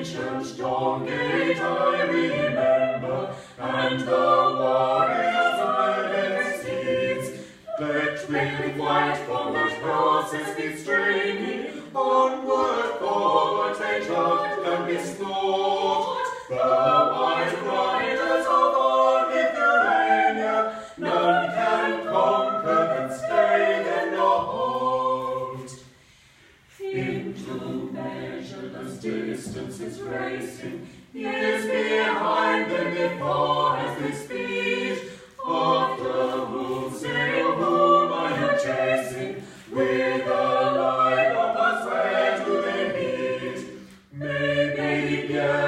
ancient dawn gate I remember, and the warriors of their steeds, decked with white forward crosses be straining, onward, forward they charged and besought. The white riders of our Lithuania, none can conquer and stay them not. Into measureless distances racing, years behind them before as they speed, after wholesale whom I am chasing, with a line of us where do they meet? Maybe, yeah.